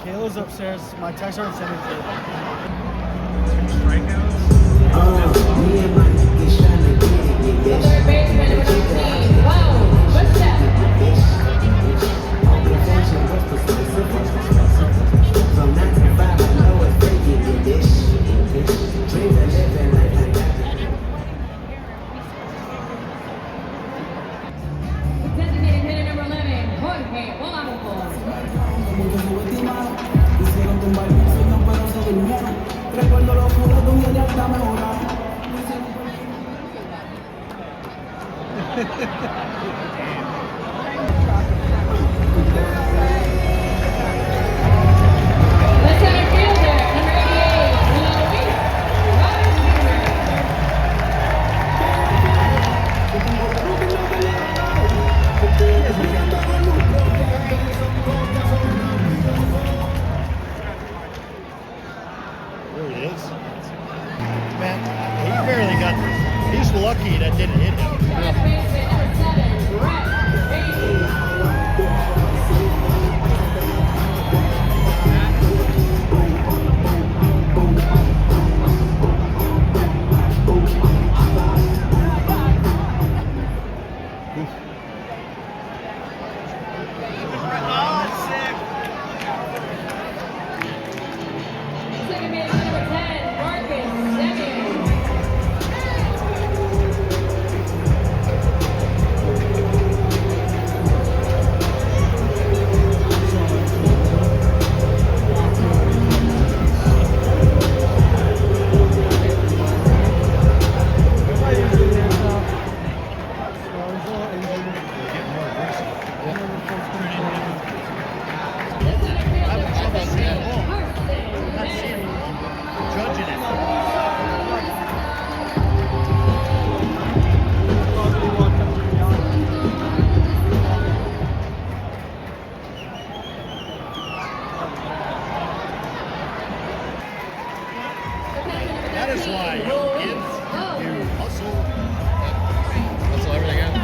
Kayla's upstairs. My text already sent it to her. Strikeouts? Me and my niggas tryna get it, The bitch. third baseman, number 19. Wow, good step. On vacation, what's the specific? From 9 to 5, I know it's breaking it, bitch. Dream of living life like that. Designated hitter number 11, Jorge Polanco. Recuerdo los puros de un día hasta mejorar. The center fielder, number 88, Luis Robert There it is. Man, he barely got this. He's lucky that didn't hit him. Third baseman, number 7, Brett Baty. Second baseman, number 10, Marcus Semien. The center fielder, number 16, Carson Bennett. Judging it. That is why you kids, you hustle. Hustle everything in.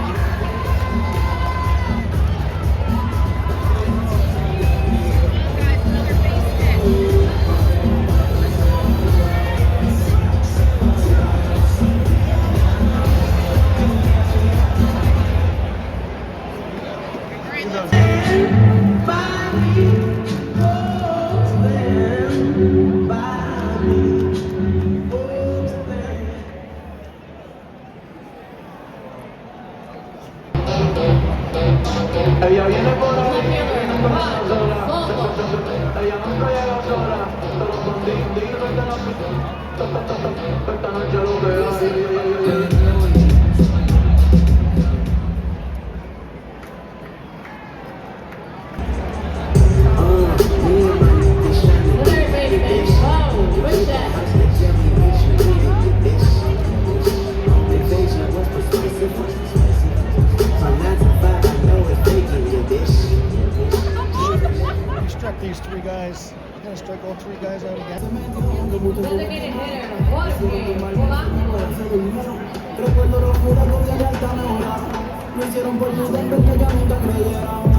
Ella viene por Left ahí, fielder, number 5, Volvo. ella nunca llega sola. Todos los bandidos esta noche lo veo ahí. The third baseman, Bo Bichette. You struck these three guys. You're gonna strike all three guys out again. Designated hitter, Jorge Polanco. Recuerdo los puros de un día hasta mejorar. Lo hicieron por tu dentro que ya nunca creyeron.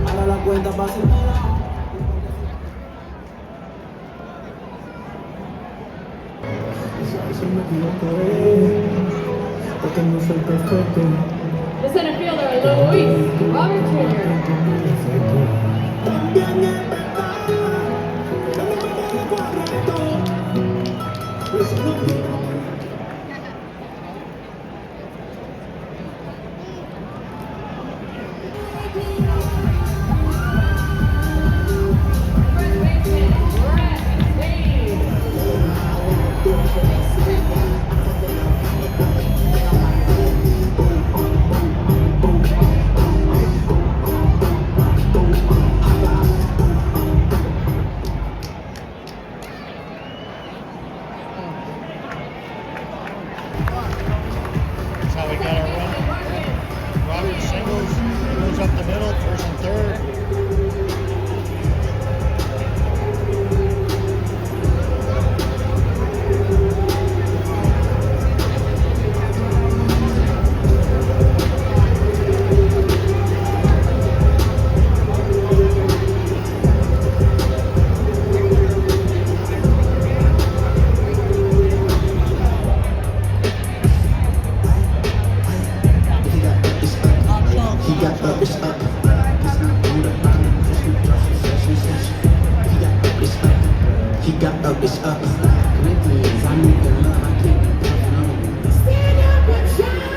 Ahora la cuenta fácil me da. Eso me equivoqué, porque no soy perfecto. The center fielder, Luis Robert Jr. También es verdad, que no me quedé correcto. Eso no quiero. First baseman, Brett Baty. Up is up. Corinthians, I need the love. I keep puffing on. Stand up and shine.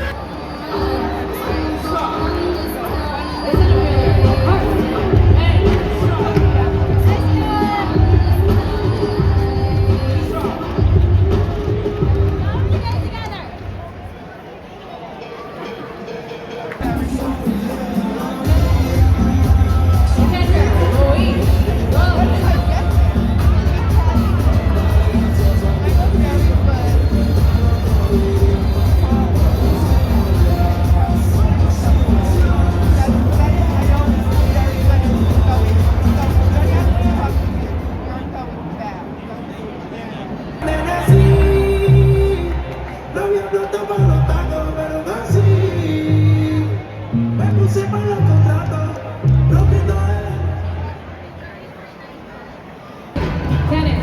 Nena, sí. No había plata para los tacos, pero casi. Me puse para los contratos, lo que no era. Tennis.